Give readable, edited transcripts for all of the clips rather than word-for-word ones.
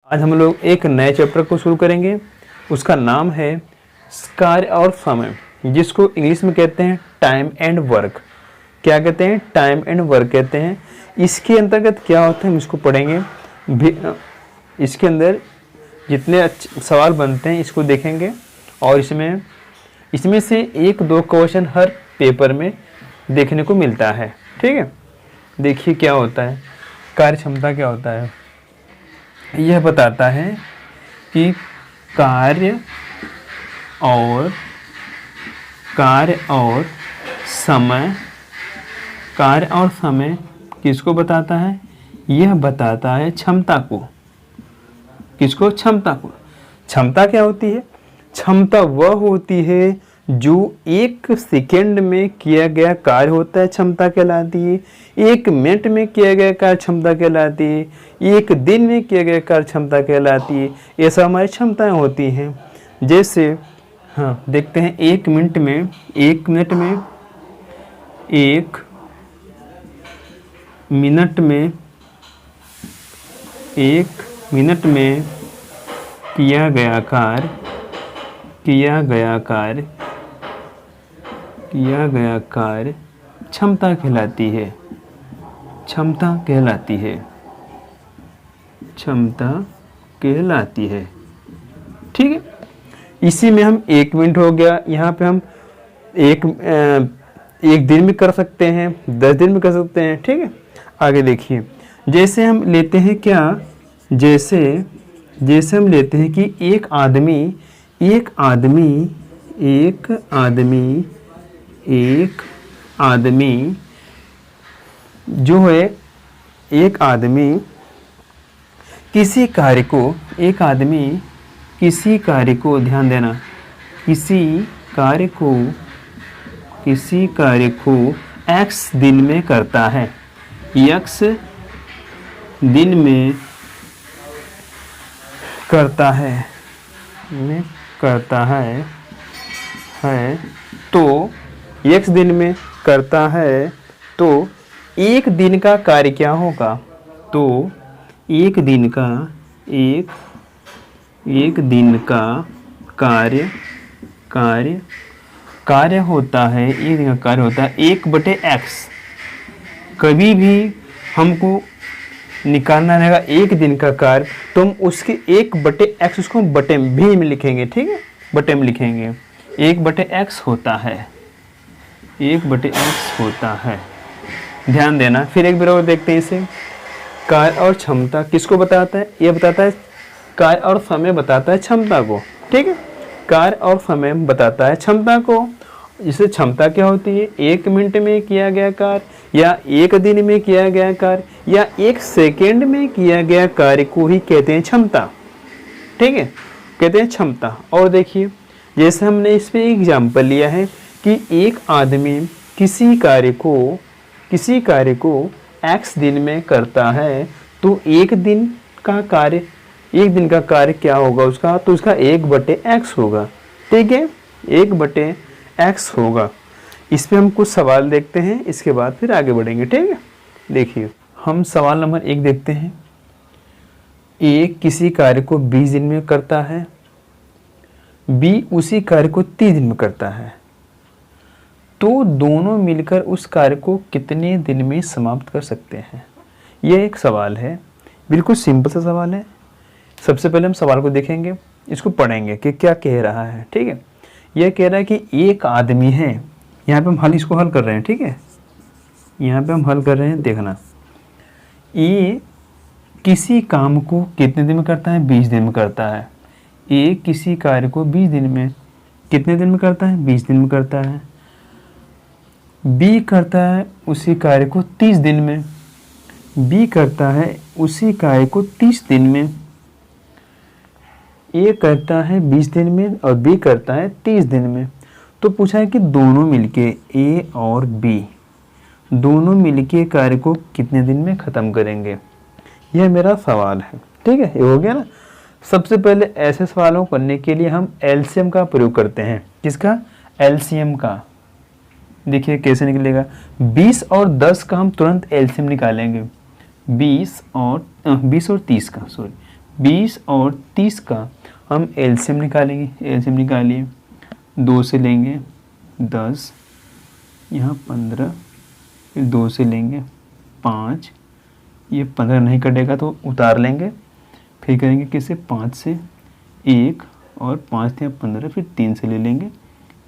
आज हम लोग एक नए चैप्टर को शुरू करेंगे। उसका नाम है कार्य और समय, जिसको इंग्लिश में कहते हैं टाइम एंड वर्क। क्या कहते हैं? टाइम एंड वर्क कहते हैं। इसके अंतर्गत क्या होता है हम इसको पढ़ेंगे। इसके अंदर जितने सवाल बनते हैं इसको देखेंगे और इसमें से 1-2 क्वेश्चन हर पेपर में देखने को मिलता है। ठीक है, देखिए क्या होता है। कार्य क्षमता क्या होता है? यह बताता है कि कार्य और समय किसको बताता है? यह बताता है क्षमता को। किसको? क्षमता को। क्षमता क्या होती है? क्षमता वह होती है जो 1 सेकेंड में किया गया कार्य होता है, क्षमता कहलाती है। 1 मिनट में किया गया कार्य क्षमता कहलाती है। 1 दिन में किया गया कार्य क्षमता कहलाती है। ये सब हमारी क्षमताएं होती हैं। जैसे देखते हैं 1 मिनट में किया गया कार्य क्षमता कहलाती है। क्षमता कहलाती है। ठीक है, इसी में हम 1 मिनट हो गया, यहाँ पे हम एक दिन में कर सकते हैं, 10 दिन में कर सकते हैं। ठीक है, आगे देखिए। जैसे हम लेते हैं कि एक आदमी किसी कार्य को ध्यान देना, किसी कार्य को x दिन में करता है। x दिन में करता है तो x दिन में करता है तो 1 दिन का कार्य क्या होगा? तो 1 दिन का कार्य होता है। 1 दिन का कार्य होता है 1/x। कभी भी हमको निकालना रहेगा 1 दिन का कार्य, तो हम उसके 1/x उसको बटे भी में लिखेंगे। ठीक है, बटे में लिखेंगे 1/x होता है। ध्यान देना। फिर एक बार और देखते हैं इसे। कार्य और क्षमता किसको बताता है? यह बताता है कार्य और समय बताता है क्षमता को। ठीक है, कार्य और समय बताता है क्षमता को। इससे क्षमता क्या होती है? 1 मिनट में किया गया कार्य या 1 दिन में किया गया कार्य या 1 सेकेंड में किया गया कार्य को ही कहते हैं क्षमता। ठीक है, कहते हैं क्षमता। और देखिए, जैसे हमने इस पे एग्जाम्पल लिया है कि एक आदमी किसी कार्य को x दिन में करता है, तो 1 दिन का कार्य क्या होगा उसका? तो उसका 1/x होगा। ठीक है, 1/x होगा। इस पे हम कुछ सवाल देखते हैं, इसके बाद फिर आगे बढ़ेंगे। ठीक है, देखिए हम सवाल नंबर 1 देखते हैं। A किसी कार्य को 20 दिन में करता है, B उसी कार्य को 30 दिन में करता है, तो दोनों मिलकर उस कार्य को कितने दिन में समाप्त कर सकते हैं? यह एक सवाल है, बिल्कुल सिंपल सा सवाल है। सबसे पहले हम सवाल को देखेंगे, इसको पढ़ेंगे कि क्या कह रहा है। ठीक है, यह कह रहा है कि एक आदमी है। यहाँ पे हम इसको हल कर रहे हैं। ठीक है, यहाँ पे हम हल कर रहे हैं। देखना, ये किसी काम को कितने दिन में करता है? 20 दिन में करता है। ये किसी कार्य को 20 दिन में कितने दिन में करता है? 20 दिन में करता है। B करता है उसी कार्य को 30 दिन में। B करता है उसी कार्य को 30 दिन में। A करता है 20 दिन में और B करता है 30 दिन में। तो पूछा है कि दोनों मिलके A और B दोनों मिलके कार्य को कितने दिन में ख़त्म करेंगे? यह मेरा सवाल है। ठीक है, ये हो गया ना। सबसे पहले ऐसे सवालों को करने के लिए हम एलसीएम का प्रयोग करते हैं। किसका? एलसीएम का। देखिए कैसे निकलेगा। 20 और 10 का हम तुरंत एलसीएम निकालेंगे। 20 और 30 का, सॉरी 20 और 30 का हम एलसीएम निकालेंगे। एलसीएम निकालिए, 2 से लेंगे 10, यहाँ 15, फिर 2 से लेंगे 5, ये 15 नहीं कटेगा तो उतार लेंगे, फिर करेंगे किसे 5 से 1 और 5 थे 15, फिर 3 से ले लेंगे,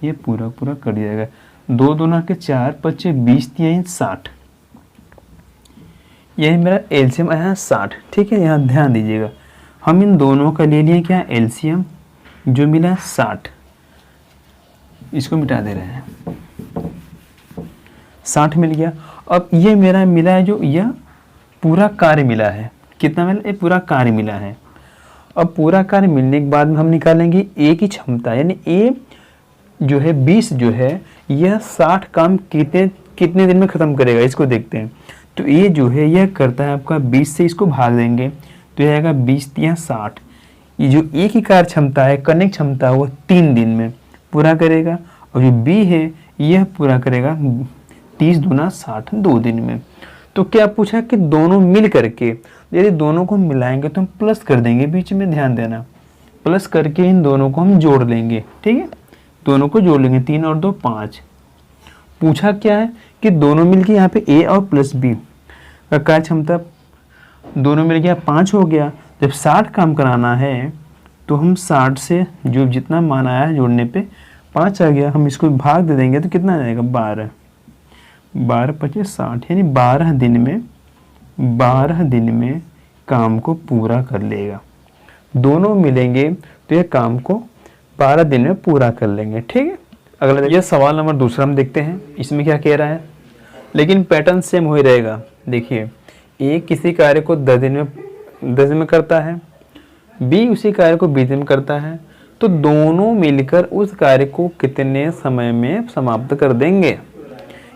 ये पूरा पूरा कट जाएगा। 2 दूना के 4, 25, 20, 3 60, यही मेरा एलसीएम आया 60। ठीक है, यहाँ ध्यान दीजिएगा, हम इन दोनों का ले लिए क्या एलसीएम, जो मिला 60, इसको मिटा दे रहे हैं, 60 मिल गया। अब ये मेरा मिला है जो यह पूरा कार्य मिला है, कितना मिला, ये पूरा कार्य मिला है। अब पूरा कार्य मिलने के बाद में हम निकालेंगे ए की क्षमता, यानी ए जो है 20 जो है यह 60 काम कितने दिन में ख़त्म करेगा, इसको देखते हैं। तो ये जो है यह करता है आपका 20 से इसको भाग देंगे तो यह आएगा 20 या 60। ये जो ए की कार्य क्षमता है, करने की क्षमता, वो 3 दिन में पूरा करेगा, और जो बी है यह पूरा करेगा 30 दूना 60 2 दिन में। तो क्या पूछा कि दोनों मिल करके, यदि दोनों को मिलाएंगे तो हम प्लस कर देंगे, बीच में ध्यान देना, प्लस करके इन दोनों को हम जोड़ लेंगे। ठीक है, दोनों को जोड़ लेंगे, 3 और 2 5। पूछा क्या है कि दोनों मिलके यहाँ पे ए और प्लस बी का कार्य क्षमता दोनों मिल गया 5 हो गया। जब 60 काम कराना है तो हम 60 से जो जितना मान आया है जोड़ने पे 5 आ गया, हम इसको भाग दे देंगे तो कितना आ जाएगा 12, 12 25 60, यानी 12 दिन में काम को पूरा कर लेगा। दोनों मिलेंगे तो ये काम को 12 दिन में पूरा कर लेंगे। ठीक है, अगला ये सवाल नंबर दूसरा हम देखते हैं, इसमें क्या कह रहा है, लेकिन पैटर्न सेम हो ही रहेगा। देखिए, ए किसी कार्य को 10 दिन में करता है, बी उसी कार्य को 20 दिन में करता है, तो दोनों मिलकर उस कार्य को कितने समय में समाप्त कर देंगे,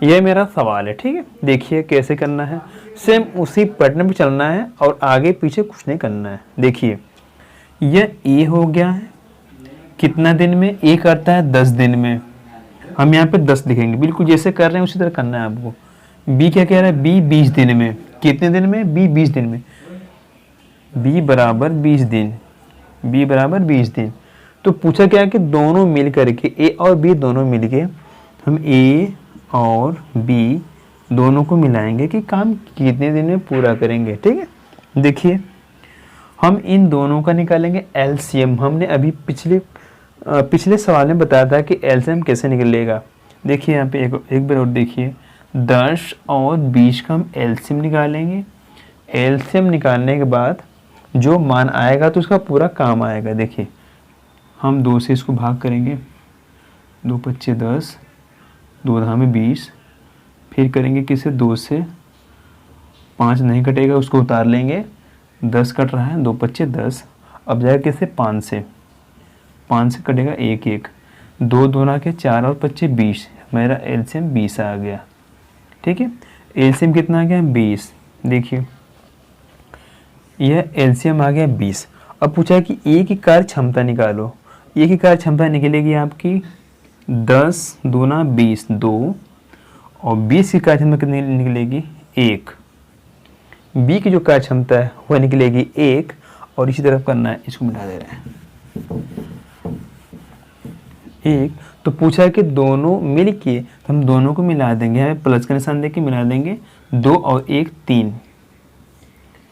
यह मेरा सवाल है। ठीक है, देखिए कैसे करना है, सेम उसी पैटर्न पे चलना है और आगे पीछे कुछ नहीं करना है। देखिए, यह ए हो गया है, कितना दिन में, ए करता है 10 दिन में, हम यहाँ पे 10 लिखेंगे, बिल्कुल जैसे कर रहे हैं उसी तरह करना है आपको। बी क्या कह रहा है, बी 20 दिन में, कितने दिन में, बी 20 दिन में, बी बराबर 20 दिन, बी बराबर 20 दिन। तो पूछा क्या है कि दोनों मिल करके, ए और बी दोनों मिल के हम ए और बी दोनों को मिलाएंगे कि काम कितने दिन में पूरा करेंगे। ठीक है, देखिए हम इन दोनों का निकालेंगे एलसीएम। हमने अभी पिछले सवाल में बताया था कि एलसीएम कैसे निकलेगा। देखिए यहाँ पे एक बार और देखिए, 10 और 20 का हम एलसीएम निकालेंगे। एलसीएम निकालने के बाद जो मान आएगा तो उसका पूरा काम आएगा। देखिए, हम 2 से इसको भाग करेंगे, 2 25 10, 2 धाम में 20, फिर करेंगे किसे 2 से, 5 नहीं कटेगा उसको उतार लेंगे, 10 कट रहा है, 2 25 10, अब जाएगा किसे 5 से, 5 से कटेगा 1 1, 2 दूना के 4 और 25 20, मेरा एलसीएम 20 आ गया। ठीक है, एलसीएम कितना आ गया 20। देखिए यह एलसीएम आ गया 20। अब पूछा है कि ए की कार्य क्षमता निकालो। ए की कार्य क्षमता निकलेगी आपकी 10 दूना 20 2, और 20 की कार्य क्षमता कितनी निकलेगी 1। बी की जो कार्य क्षमता है वह निकलेगी 1, और इसी तरफ करना है, इसको मिटा दे रहे हैं 1। तो पूछा है कि दोनों मिल के, तो हम दोनों को मिला देंगे, हमें प्लस का निशान देके मिला देंगे, 2 और 1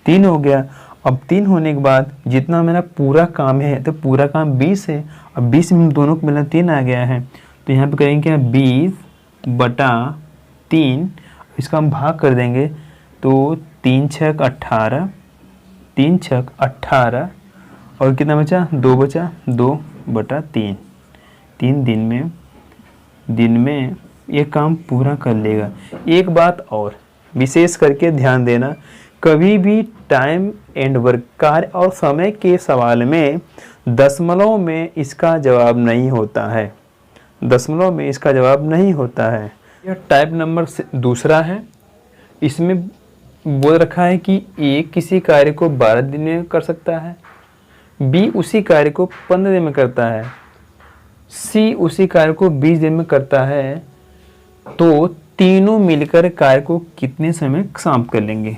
3 हो गया। अब 3 होने के बाद जितना मेरा पूरा काम है, तो पूरा काम 20 है, अब 20 में दोनों को मिला 3 आ गया है, तो यहाँ पे करेंगे क्या 20/3, इसका हम भाग कर देंगे, तो 3 6 18, 3 6 18, और कितना बचा 2 बचा, 2/3, 3 दिन में ये काम पूरा कर लेगा। एक बात और विशेष करके ध्यान देना, कभी भी टाइम एंड वर्क, कार्य और समय के सवाल में दशमलव में इसका जवाब नहीं होता है, दशमलव में इसका जवाब नहीं होता है। यह टाइप नंबर दूसरा है, इसमें बोल रखा है कि ए किसी कार्य को 12 दिन में कर सकता है, बी उसी कार्य को 15 दिन में करता है, सी उसी कार्य को 20 दिन में करता है, तो तीनों मिलकर कार्य को कितने समय समाप्त कर लेंगे,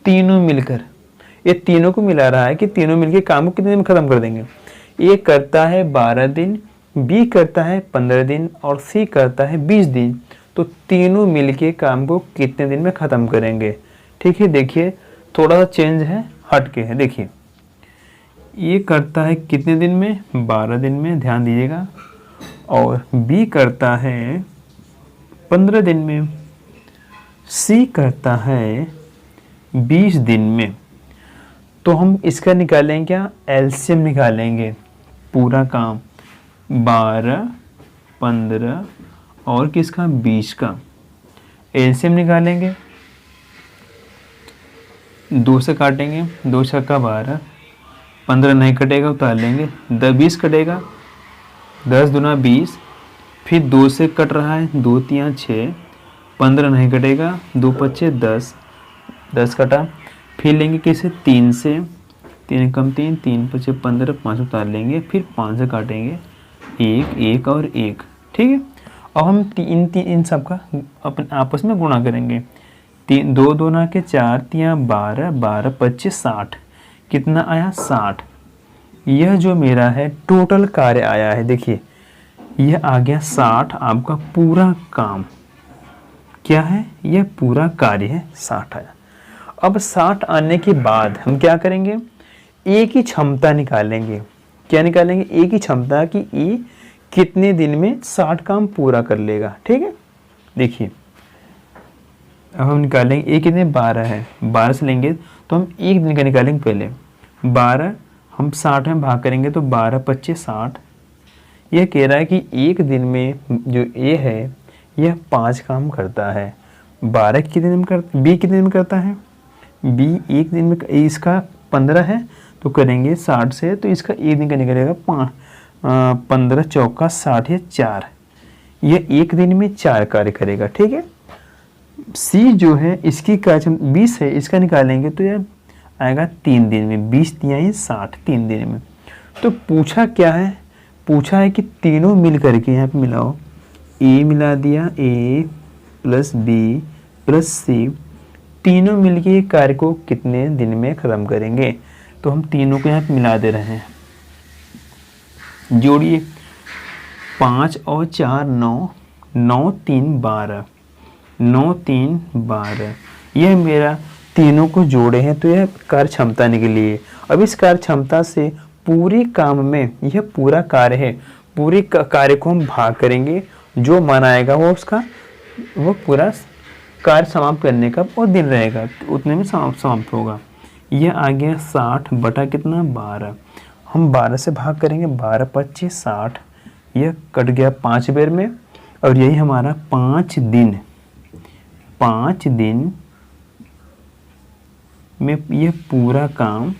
तीनों मिलकर। ये तीनों को मिला रहा है कि तीनों मिलके काम को कितने दिन में खत्म कर देंगे। ए करता है 12 दिन, बी करता है 15 दिन और सी करता है 20 दिन। तो तीनों मिलके काम को कितने दिन में खत्म करेंगे। ठीक है, देखिए थोड़ा सा चेंज है, हटके है। देखिए ये करता है कितने दिन में, 12 दिन में, ध्यान दीजिएगा। और बी करता है 15 दिन में, सी करता है 20 दिन में। तो हम इसका निकालेंगे क्या, एलसीएम निकालेंगे। पूरा काम 12, 15 और किसका, 20 का एलसीएम निकालेंगे। 2 से काटेंगे, 2 छक्का 12, 15 नहीं कटेगा उतार लेंगे, 20 कटेगा, 10 दूना 20, फिर 2 से कट रहा है, 2 तियाँ 6, 15 नहीं कटेगा, 2 पच्चे 10, 10 कटा। फिर लेंगे किसे, 3 से, 3 कम 3, 3 पच्चे 15, 5 उतार लेंगे, फिर 5 से काटेंगे, 1, 1 और 1। ठीक है, अब हम इन सब का अपन आपस में गुणा करेंगे। 2 दूना के 4 तियाँ 12, 12 25 60, कितना आया 60। यह जो मेरा है टोटल कार्य आया है, देखिए यह आ गया 60। आपका पूरा काम क्या है, यह पूरा कार्य है 60 आया। अब 60 आने के बाद हम क्या करेंगे, ए की क्षमता निकालेंगे। क्या निकालेंगे, ए की क्षमता कि ए कितने दिन में 60 काम पूरा कर लेगा। ठीक है, देखिए अब हम निकालेंगे ए कितने, 12 है, 12 से लेंगे तो हम एक दिन का निकालेंगे। पहले 12 हम 60 में भाग करेंगे तो 12 25 60। यह कह रहा है कि एक दिन में जो ए है यह 5 काम करता है। 12 कितने दिन में करता, बी कितने दिन में करता है, बी एक दिन में, इसका 15 है तो करेंगे 60 से, तो इसका एक दिन का निकलेगा 15 चौका 60 है 4। यह एक दिन में 4 कार्य करेगा। ठीक है, सी जो है इसकी कार्य 20 है, इसका निकालेंगे तो यह आएगा 3 दिन में, 20 तिहाई 60, 3 दिन में। तो पूछा क्या है, पूछा है कि तीनों मिल करके यहाँ पे मिलाओ, ए मिला दिया, ए प्लस बी प्लस सी, तीनों मिलके कार्य को कितने दिन में ख़त्म करेंगे। तो हम तीनों को यहाँ पे मिला दे रहे हैं, जोड़िए 5 और 4 9, 9 3 12, 9 3 12। यह मेरा तीनों को जोड़े हैं तो यह कार्य क्षमता निकली। अब इस कार्य क्षमता से पूरी काम में यह पूरा कार्य है, पूरी कार्य को हम भाग करेंगे, जो मान आएगा वो उसका वो पूरा कार्य समाप्त करने का और दिन रहेगा, उतने में समाप्त होगा। यह आ गया 60 बटा कितना, 12। हम 12 से भाग करेंगे, 12 25 60, यह कट गया 5 बेर में। और यही हमारा 5 दिन में यह पूरा काम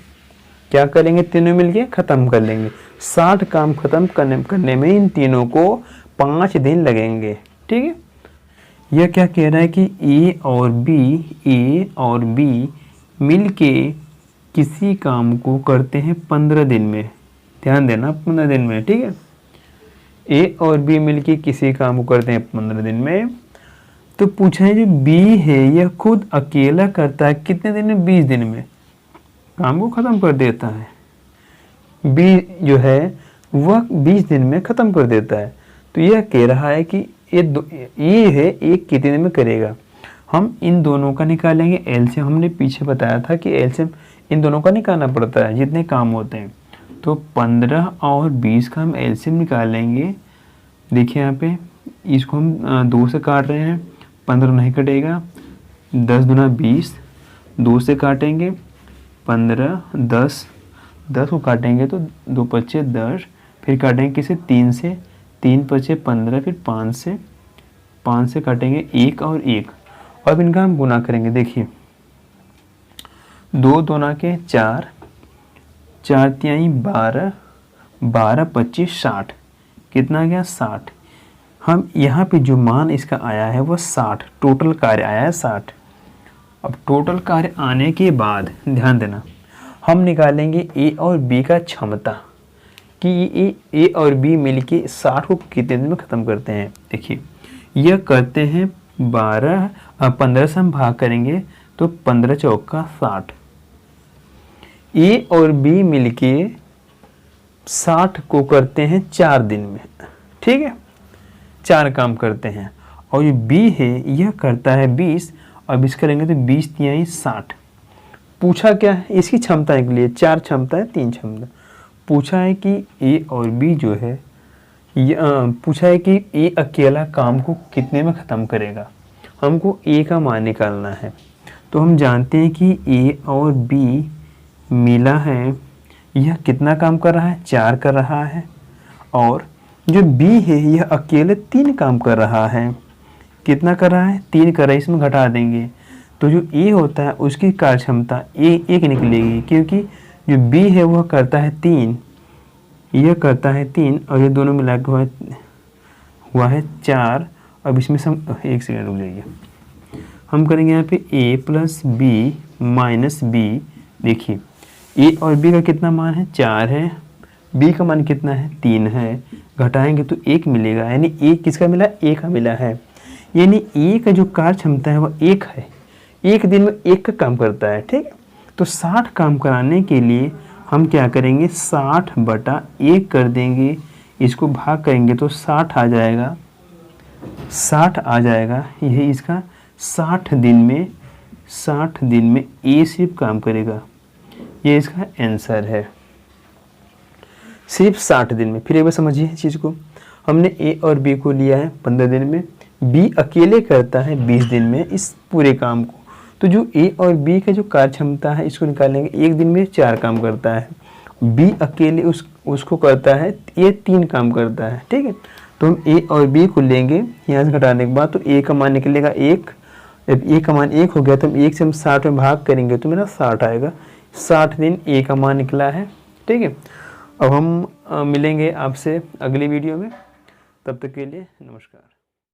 क्या करेंगे, तीनों मिलके खत्म कर लेंगे। 60 काम खत्म करने में इन तीनों को 5 दिन लगेंगे। ठीक है, यह क्या कह रहा है कि ए और बी मिलके किसी काम को करते हैं 15 दिन में। ध्यान देना, 15 दिन में। ठीक है, ए और बी मिलके किसी काम को करते हैं 15 दिन में। तो पूछा है जो बी है यह खुद अकेला करता है कितने दिन में, 20 दिन में काम को खत्म कर देता है। बी जो है वह 20 दिन में खत्म कर देता है। तो यह कह रहा है कि ये है एक कितने दिन में करेगा। हम इन दोनों का निकालेंगे एलसीएम। हमने पीछे बताया था कि एलसीएम इन दोनों का निकालना पड़ता है जितने काम होते हैं। तो 15 और 20 का हम एलसीएम निकालेंगे। देखिए यहाँ पे इसको हम 2 से काट रहे हैं, 15 नहीं कटेगा, 10 दूना 20, 2 से काटेंगे 15, 10 को काटेंगे तो 2 पच्चे 10, फिर काटेंगे किसे 3 से, 3 पच्चे 15, फिर 5 से काटेंगे 1 और 1। अब इनका हम गुना करेंगे। देखिए 2 दूना के 4, 4 तिहाई 12, 12 25 60, कितना आ गया 60। हम यहाँ पे जो मान इसका आया है वो 60, टोटल कार्य आया है 60। अब टोटल कार्य आने के बाद ध्यान देना, हम निकालेंगे ए और बी का क्षमता कि ए और बी मिलके 60 को कितने दिन में ख़त्म करते हैं। देखिए यह करते हैं 15 से हम भाग करेंगे तो 15 चौका 60, ए और बी मिलके 60 को करते हैं 4 दिन में, ठीक है, 4 काम करते हैं। और ये बी है यह करता है 20, और 20 करेंगे तो 20 तिहाई 60। पूछा क्या है इसकी क्षमता के लिए, 4 क्षमता है 3 क्षमता। पूछा है कि ए और बी जो है पूछा है कि ए अकेला काम को कितने में ख़त्म करेगा। हमको ए का मान निकालना है। तो हम जानते हैं कि ए और बी मिला है, यह कितना काम कर रहा है, 4 कर रहा है। और जो बी है यह अकेले 3 काम कर रहा है। कितना कर रहा है, 3 कर रहा है, इसमें घटा देंगे तो जो ए होता है उसकी कार्य क्षमता एक निकलेगी, क्योंकि जो बी है वह करता है 3, यह करता है 3, और ये दोनों मिला के हुआ है 4। अब इसमें से हम एक सेकेंड रुक जाइए, हम करेंगे यहाँ पे a plus B minus B. देखिए ए और बी का कितना मान है, 4 है, बी का मान कितना है, 3 है, घटाएंगे तो 1 मिलेगा, यानी ए किसका मिला, ए का मिला है। यानी ए का जो कार्य क्षमता है वह 1 है, एक दिन में 1 का काम करता है, ठीक है। तो 60 काम कराने के लिए हम क्या करेंगे, 60/1 कर देंगे, इसको भाग करेंगे तो 60 आ जाएगा, 60 आ जाएगा। यही इसका 60 दिन में ए सिर्फ काम करेगा, ये इसका आंसर है, सिर्फ 60 दिन में। फिर एक बार समझिए इस चीज़ को, हमने ए और बी को लिया है 15 दिन में, बी अकेले करता है 20 दिन में इस पूरे काम को। तो जो ए और बी का जो कार्य क्षमता है इसको निकालेंगे, एक दिन में 4 काम करता है, बी अकेले उसको करता है, ये 3 काम करता है, ठीक है। तो हम ए और बी को लेंगे, यहाँ से घटाने के बाद तो ए का मान निकलेगा 1। जब ए का मान 1 हो गया तो हम 1 से हम 60 में भाग करेंगे तो मेरा 60 आएगा, 60 दिन ए का मान निकला है, ठीक है। अब हम मिलेंगे आपसे अगली वीडियो में, तब तक के लिए नमस्कार।